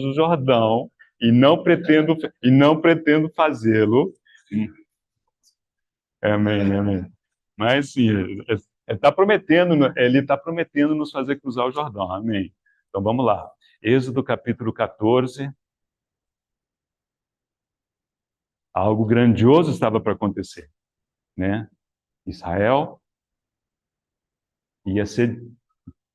o Jordão e não pretendo fazê-lo. Amém, amém. Mas sim, ele está prometendo nos fazer cruzar o Jordão. Amém. Então vamos lá. Êxodo capítulo 14. Algo grandioso estava para acontecer, né? Israel ia ser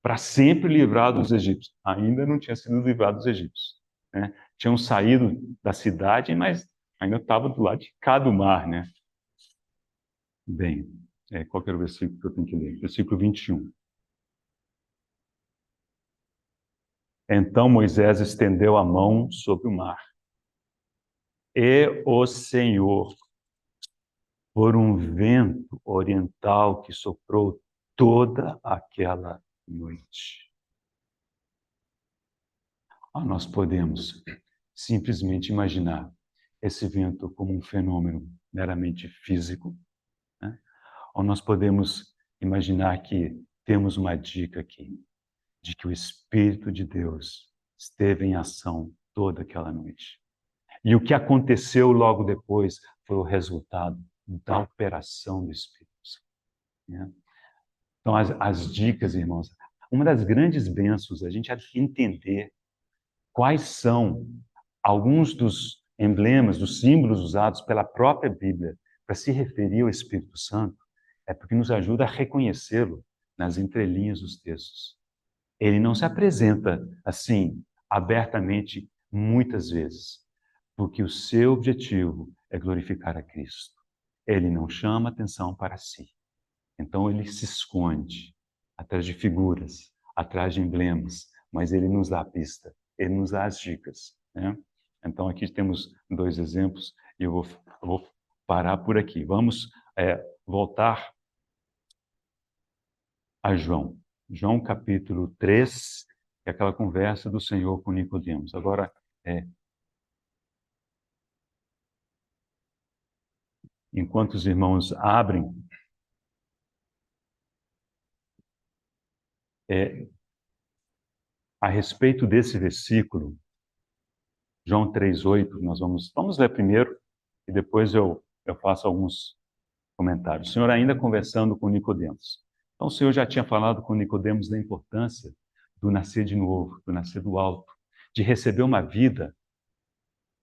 para sempre livrado dos egípcios. Ainda não tinha sido livrado dos egípcios, né? Tinham saído da cidade, mas ainda estava do lado de cá do mar, né? Bem, qual que era o versículo que eu tenho que ler? Versículo 21. Então Moisés estendeu a mão sobre o mar. E o Senhor, por um vento oriental que soprou toda aquela noite. Nós podemos simplesmente imaginar esse vento como um fenômeno meramente físico, né? Ou nós podemos imaginar que temos uma dica aqui, de que o Espírito de Deus esteve em ação toda aquela noite. E o que aconteceu logo depois foi o resultado da operação do Espírito Santo, né? Então, as dicas, irmãos, uma das grandes bênçãos, a gente entender quais são alguns dos emblemas, dos símbolos usados pela própria Bíblia para se referir ao Espírito Santo, é porque nos ajuda a reconhecê-lo nas entrelinhas dos textos. Ele não se apresenta assim, abertamente, muitas vezes, porque o seu objetivo é glorificar a Cristo. Ele não chama atenção para si. Então ele se esconde atrás de figuras, atrás de emblemas, mas ele nos dá a pista, ele nos dá as dicas, né? Então aqui temos dois exemplos e eu vou parar por aqui. Vamos voltar a João. João capítulo 3, que é aquela conversa do Senhor com Nicodemos. Agora, enquanto os irmãos abrem, a respeito desse versículo, João 3,8, nós vamos ler primeiro e depois eu faço alguns comentários. O Senhor ainda conversando com Nicodemos. Então o Senhor já tinha falado com Nicodemos da importância do nascer de novo, do nascer do alto, de receber uma vida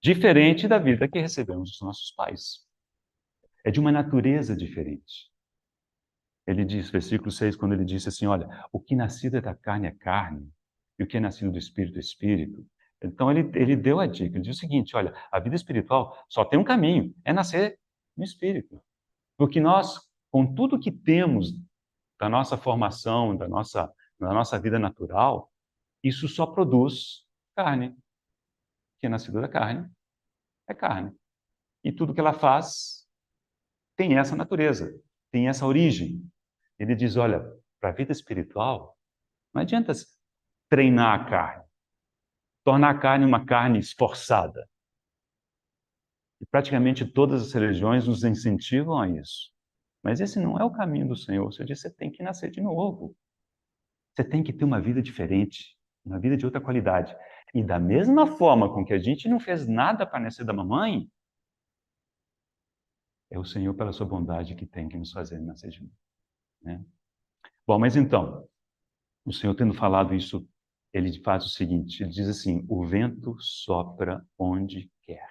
diferente da vida que recebemos dos nossos pais. É de uma natureza diferente. Ele diz, versículo 6, quando ele disse assim, olha, o que nascido é da carne é carne, e o que é nascido do Espírito é Espírito. Então ele deu a dica, ele disse o seguinte, olha, a vida espiritual só tem um caminho, é nascer no Espírito. Porque nós, com tudo que temos da nossa formação, da nossa vida natural, isso só produz carne. que é nascido da carne é carne. E tudo que ela faz tem essa natureza, tem essa origem. Ele diz, olha, para a vida espiritual, não adianta treinar a carne, tornar a carne uma carne esforçada. E praticamente todas as religiões nos incentivam a isso. Mas esse não é o caminho do Senhor. O Senhor diz, você tem que nascer de novo. Você tem que ter uma vida diferente, uma vida de outra qualidade. E da mesma forma com que a gente não fez nada para nascer da mamãe, é o Senhor, pela sua bondade, que tem que nos fazer nascer de novo. Né? Bom, mas então, o Senhor tendo falado isso, ele faz o seguinte, ele diz assim, o vento sopra onde quer.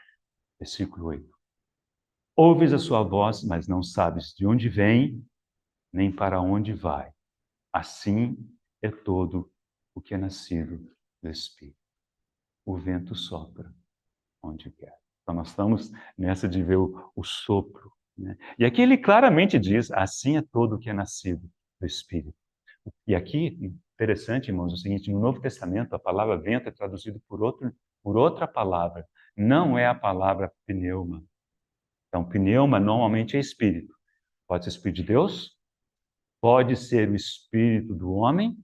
Versículo 8. Ouves a sua voz, mas não sabes de onde vem, nem para onde vai. Assim é todo o que é nascido do Espírito. O vento sopra onde quer. Então nós estamos nessa de ver o sopro. Né? E aqui ele claramente diz, assim é todo o que é nascido do Espírito. E aqui, interessante, irmãos, é o seguinte, no Novo Testamento a palavra vento é traduzida por outra palavra. Não é a palavra pneuma. Então, pneuma normalmente é espírito. Pode ser espírito de Deus, pode ser o espírito do homem,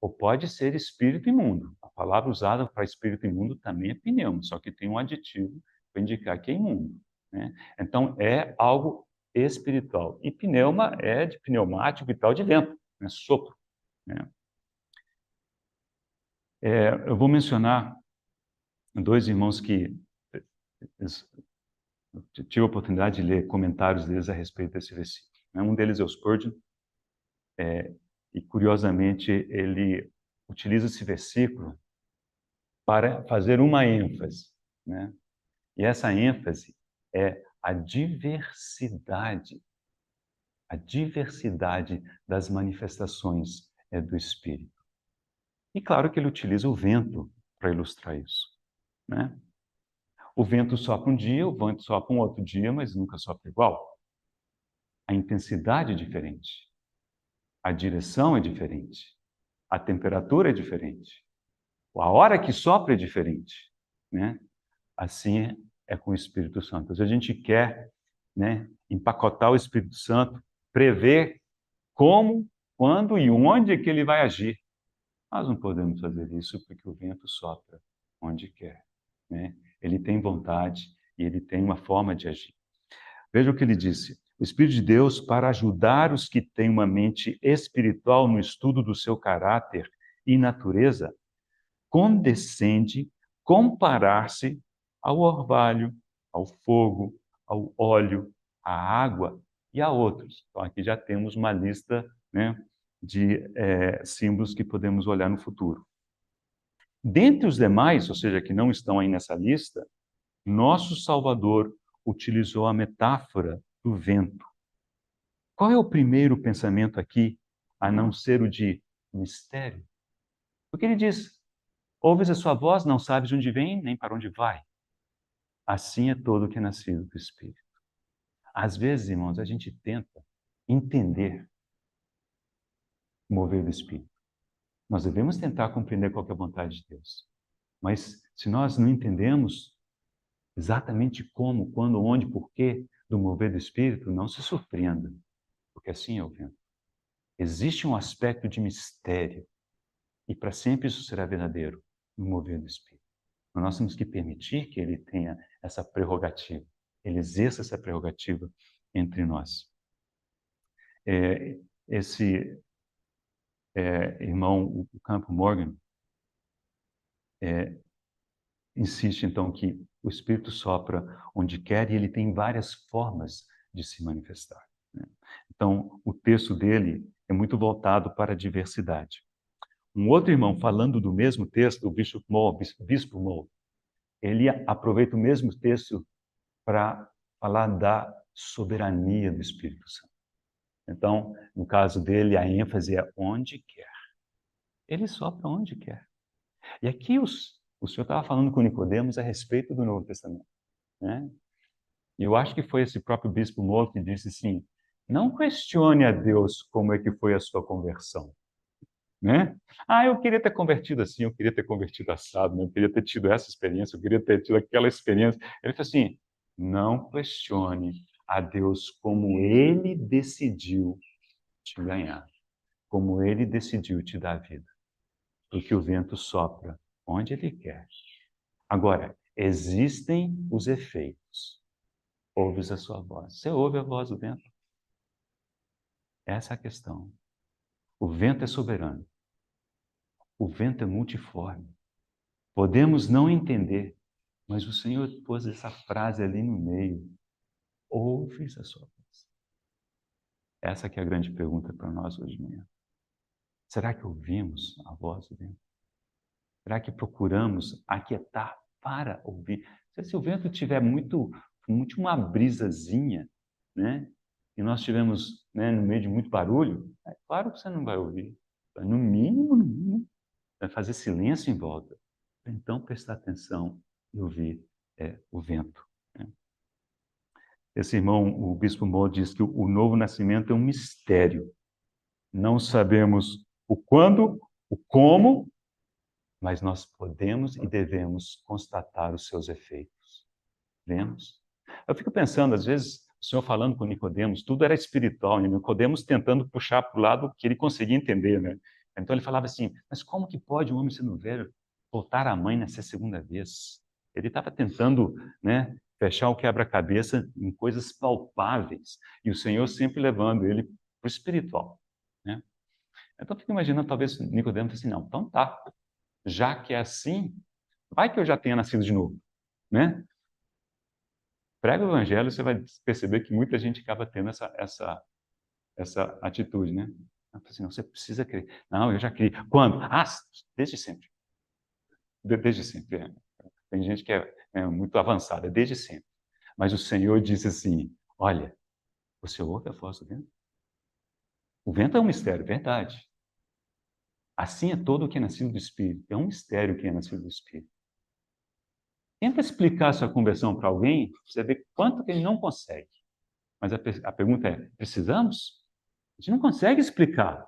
ou pode ser espírito imundo. A palavra usada para espírito imundo também é pneuma, só que tem um aditivo para indicar que é imundo. Né? Então, é algo espiritual. E pneuma é de pneumático e tal, de vento, né? Sopro. Né? Eu vou mencionar dois irmãos que tive a oportunidade de ler comentários deles a respeito desse versículo. Um deles é o Spurgeon, e curiosamente ele utiliza esse versículo para fazer uma ênfase, né? E essa ênfase é a diversidade das manifestações do Espírito. E claro que ele utiliza o vento para ilustrar isso, né? O vento sopra um dia, o vento sopra um outro dia, mas nunca sopra igual. A intensidade é diferente, a direção é diferente, a temperatura é diferente, a hora que sopra é diferente, né? Assim é com o Espírito Santo. Se a gente quer, né, empacotar o Espírito Santo, prever como, quando e onde é que ele vai agir, nós não podemos fazer isso porque o vento sopra onde quer, né? Ele tem vontade e ele tem uma forma de agir. Veja o que ele disse. O Espírito de Deus, para ajudar os que têm uma mente espiritual no estudo do seu caráter e natureza, condescende comparar-se ao orvalho, ao fogo, ao óleo, à água e a outros. Então, aqui já temos uma lista, né, de símbolos que podemos olhar no futuro. Dentre os demais, ou seja, que não estão aí nessa lista, nosso Salvador utilizou a metáfora do vento. Qual é o primeiro pensamento aqui, a não ser o de mistério? Porque ele diz, ouves a sua voz, não sabes de onde vem, nem para onde vai. Assim é todo o que é nascido do Espírito. Às vezes, irmãos, a gente tenta entender o mover do Espírito. Nós devemos tentar compreender qual é a vontade de Deus. Mas se nós não entendemos exatamente como, quando, onde, porquê do mover do Espírito, não se surpreenda, porque assim é o vento. Existe um aspecto de mistério, e para sempre isso será verdadeiro, no mover do Espírito. Mas nós temos que permitir que ele tenha essa prerrogativa, ele exerça essa prerrogativa entre nós. Esse irmão, o Campo Morgan, insiste então que o Espírito sopra onde quer e ele tem várias formas de se manifestar. Né? Então, o texto dele é muito voltado para a diversidade. Um outro irmão, falando do mesmo texto, o Bispo Moll, ele aproveita o mesmo texto para falar da soberania do Espírito Santo. Então, no caso dele, a ênfase é onde quer. Ele sopra onde quer. E aqui o Senhor estava falando com Nicodemos a respeito do Novo Testamento, né? E eu acho que foi esse próprio Bispo Moll que disse assim, não questione a Deus como é que foi a sua conversão. né? Ah, eu queria ter convertido assim, eu queria ter convertido assado, né? Eu queria ter tido essa experiência, eu queria ter tido aquela experiência. Ele falou assim, não questione a Deus como Ele decidiu te ganhar, como Ele decidiu te dar vida, porque o vento sopra onde Ele quer. Agora, existem os efeitos. Ouves a sua voz. Você ouve a voz do vento? Essa é a questão. O vento é soberano. O vento é multiforme. Podemos não entender, mas o Senhor pôs essa frase ali no meio. Ouves a sua voz. Essa que é a grande pergunta para nós hoje de manhã. Será que ouvimos a voz do vento? Será que procuramos aquietar para ouvir? Se o vento tiver muito uma brisazinha, né? E nós estivermos, né, no meio de muito barulho, é claro que você não vai ouvir. No mínimo, vai fazer silêncio em volta. Então, prestar atenção e ouvir o vento. Né? Esse irmão, o Bispo Moll, diz que o novo nascimento é um mistério. Não sabemos o quando, o como, mas nós podemos e devemos constatar os seus efeitos. Vemos? Eu fico pensando, às vezes, o Senhor falando com Nicodemos, tudo era espiritual, e Nicodemos tentando puxar para o lado que ele conseguia entender, né? Então ele falava assim, mas como que pode um homem sendo velho voltar à mãe nessa segunda vez? Ele estava tentando, né, fechar o quebra-cabeça em coisas palpáveis, e o Senhor sempre levando ele para o espiritual, né? Então eu fico imaginando, talvez Nicodemos assim, não, então tá, já que é assim, vai que eu já tenha nascido de novo, né? Prega o evangelho, você vai perceber que muita gente acaba tendo essa atitude, né? Assim, não, você precisa crer. Não, eu já criei. Quando? Ah, desde sempre. Desde sempre. Tem gente que é muito avançada, desde sempre. Mas o Senhor disse assim, olha, você ouve a voz do vento? O vento é um mistério, verdade. Assim é todo o que é nascido do Espírito. É um mistério que é nascido do Espírito. Tenta explicar sua conversão para alguém, você vê quanto que ele não consegue. Mas a pergunta é, precisamos? A gente não consegue explicar.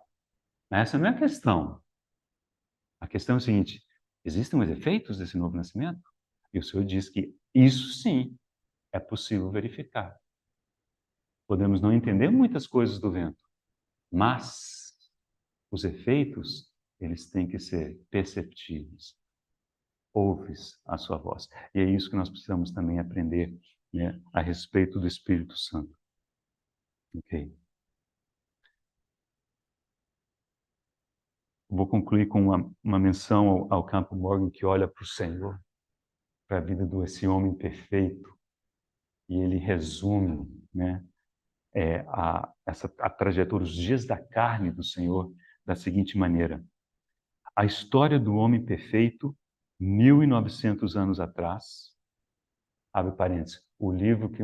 Essa não é a questão. A questão é o seguinte, existem os efeitos desse novo nascimento? E o Senhor diz que isso sim é possível verificar. Podemos não entender muitas coisas do vento, mas os efeitos, eles têm que ser perceptíveis. Ouves a sua voz. E é isso que nós precisamos também aprender, né, a respeito do Espírito Santo. Ok? Vou concluir com uma menção ao Campo Morgan que olha para o Senhor, para a vida desse homem perfeito, e ele resume, né, a trajetória, os dias da carne do Senhor, da seguinte maneira. A história do homem perfeito, 1900 anos atrás, abre parênteses, o livro que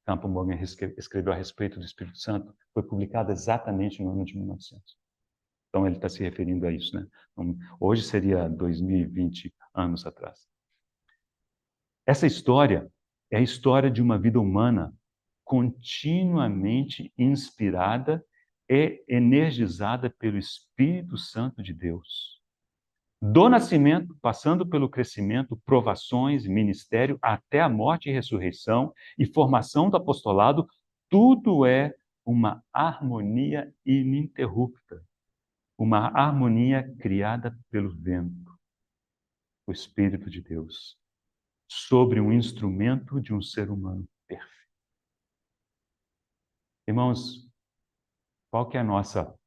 Campo Morgan escreveu a respeito do Espírito Santo foi publicado exatamente no ano de 1900. Então ele está se referindo a isso, né? Então, hoje seria 2020 anos atrás. Essa história é a história de uma vida humana continuamente inspirada e energizada pelo Espírito Santo de Deus. Do nascimento, passando pelo crescimento, provações, ministério, até a morte e ressurreição e formação do apostolado, tudo é uma harmonia ininterrupta, uma harmonia criada pelo vento, o Espírito de Deus, sobre um instrumento de um ser humano perfeito. Irmãos, qual que é a nossa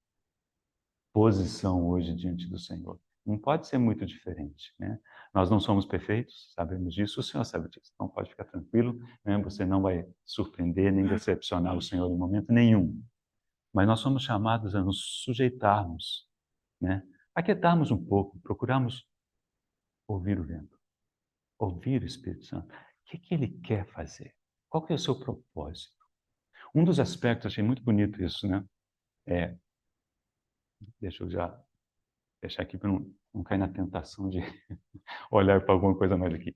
posição hoje diante do Senhor? Não pode ser muito diferente, né? Nós não somos perfeitos, sabemos disso, o Senhor sabe disso. Então pode ficar tranquilo, né? Você não vai surpreender nem decepcionar o Senhor em momento nenhum. Mas nós somos chamados a nos sujeitarmos, né? Aquietarmos um pouco, procurarmos ouvir o vento, ouvir o Espírito Santo. O que ele quer fazer? Qual que é o seu propósito? Um dos aspectos, achei muito bonito isso, né? Deixa eu já fechar aqui para não cair na tentação de olhar para alguma coisa mais aqui.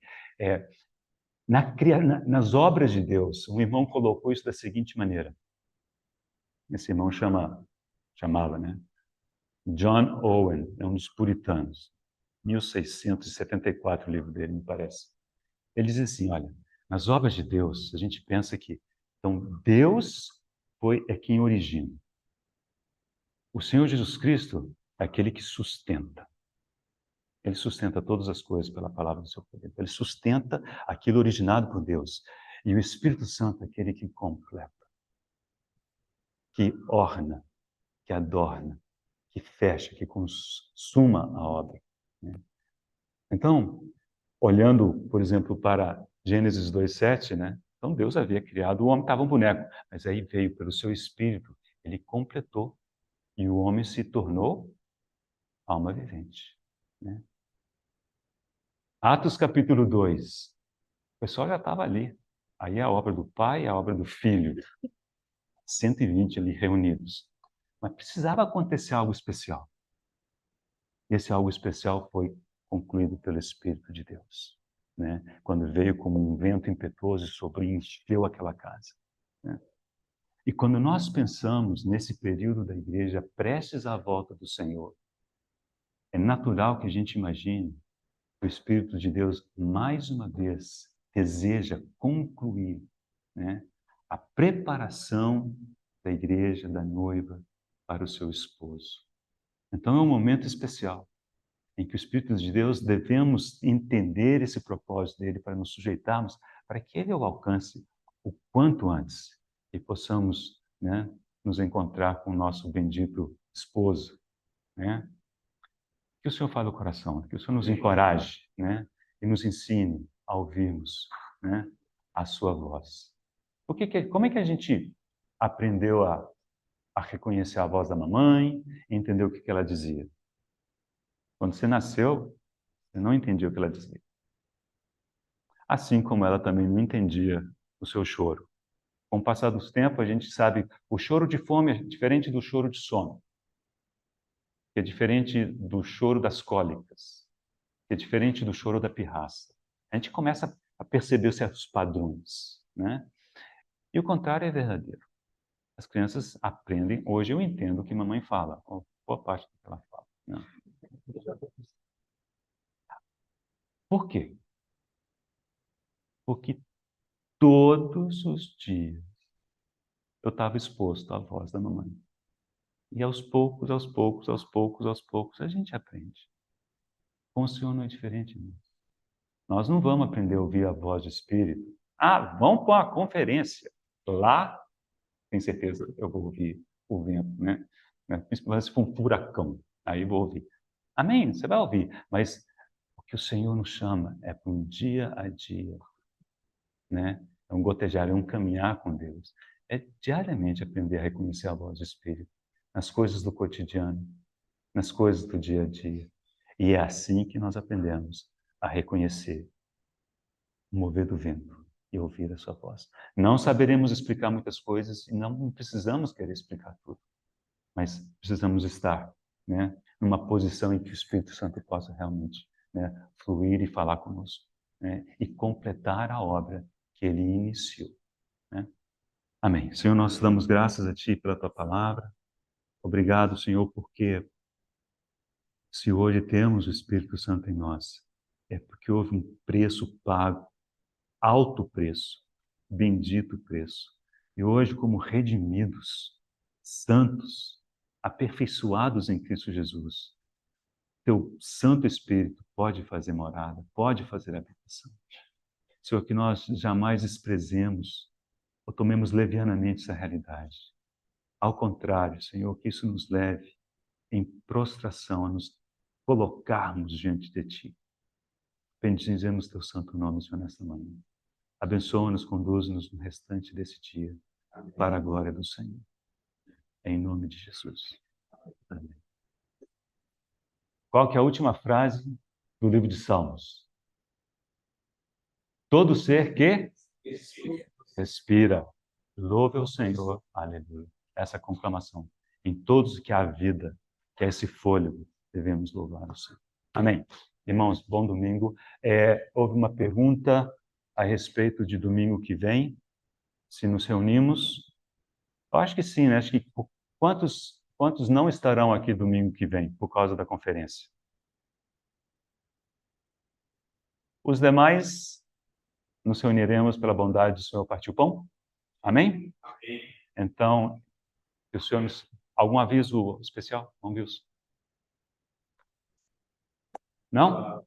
Nas obras de Deus, um irmão colocou isso da seguinte maneira. Esse irmão chamava, né? John Owen é um dos puritanos. 1674, o livro dele, me parece. Ele diz assim, olha, nas obras de Deus, a gente pensa que então Deus é quem origina. O Senhor Jesus Cristo é aquele que sustenta. Ele sustenta todas as coisas pela palavra do seu poder. Ele sustenta aquilo originado por Deus. E o Espírito Santo é aquele que completa, que orna, que adorna, que fecha, que consuma a obra. Então, olhando, por exemplo, para Gênesis 2:7, né? Então Deus havia criado, o homem estava um boneco, mas aí veio pelo seu Espírito, ele completou, e o homem se tornou alma vivente. Né? Atos capítulo 2, o pessoal já estava ali. Aí a obra do Pai, a obra do Filho, 120 ali reunidos. Mas precisava acontecer algo especial. E esse algo especial foi concluído pelo Espírito de Deus. Né? Quando veio como um vento impetuoso e sobreencheu aquela casa. Né? E quando nós pensamos nesse período da igreja prestes à volta do Senhor, é natural que a gente imagine que o Espírito de Deus, mais uma vez, deseja concluir, né, a preparação da igreja, da noiva, para o seu esposo. Então é um momento especial em que o Espírito de Deus devemos entender esse propósito dele para nos sujeitarmos, para que ele o alcance o quanto antes e possamos, né, nos encontrar com o nosso bendito esposo, né? Que o Senhor fale o coração, que o Senhor nos encoraje, né, e nos ensine a ouvirmos, né, a sua voz. Como é que a gente aprendeu a reconhecer a voz da mamãe e entender o que ela dizia? Quando você nasceu, você não entendia o que ela dizia. Assim como ela também não entendia o seu choro. Com o passar dos tempos, a gente sabe o choro de fome é diferente do choro de sono, que é diferente do choro das cólicas, que é diferente do choro da pirraça. A gente começa a perceber certos padrões, né? E o contrário é verdadeiro. As crianças aprendem, hoje eu entendo o que mamãe fala, ou boa parte do que ela fala. Né? Por quê? Porque todos os dias eu estava exposto à voz da mamãe. E aos poucos, aos poucos, aos poucos, aos poucos, a gente aprende. Com o Senhor não é diferente disso. Nós não vamos aprender a ouvir a voz do Espírito. Ah, vamos para uma conferência. Lá, tem certeza, eu vou ouvir o vento, né? Principalmente se for um furacão, aí eu vou ouvir. Amém? Você vai ouvir. Mas o que o Senhor nos chama é para um dia a dia, né? É um gotejar, é um caminhar com Deus. É diariamente aprender a reconhecer a voz do Espírito nas coisas do cotidiano, nas coisas do dia a dia. E é assim que nós aprendemos a reconhecer o mover do vento e ouvir a sua voz. Não saberemos explicar muitas coisas e não precisamos querer explicar tudo, mas precisamos estar, né, numa posição em que o Espírito Santo possa realmente, né, fluir e falar conosco, né, e completar a obra que ele iniciou. Né? Amém. Senhor, nós damos graças a Ti pela Tua palavra. Obrigado, Senhor, porque se hoje temos o Espírito Santo em nós, é porque houve um preço pago, alto preço, bendito preço. E hoje, como redimidos, santos, aperfeiçoados em Cristo Jesus, Teu Santo Espírito pode fazer morada, pode fazer habitação. Senhor, que nós jamais desprezemos ou tomemos levianamente essa realidade. Ao contrário, Senhor, que isso nos leve em prostração a nos colocarmos diante de Ti. Bendizemos Teu santo nome, Senhor, nesta manhã. Abençoa-nos, conduz-nos no restante desse dia, para a glória do Senhor. Em nome de Jesus. Amém. Qual que é a última frase do livro de Salmos? Todo ser que respira, louve ao Senhor. Aleluia. Essa conclamação. Em todos que há vida, que é esse fôlego, devemos louvar o Senhor. Amém. Irmãos, bom domingo. Houve uma pergunta a respeito de domingo que vem, se nos reunimos. Eu acho que sim, né? Acho que quantos Quantos não estarão aqui domingo que vem por causa da conferência? Os demais, nos reuniremos pela bondade do Senhor partir o pão? Amém? Amém. Então, que o Senhor nos... Algum aviso especial? Não, Wilson? Não?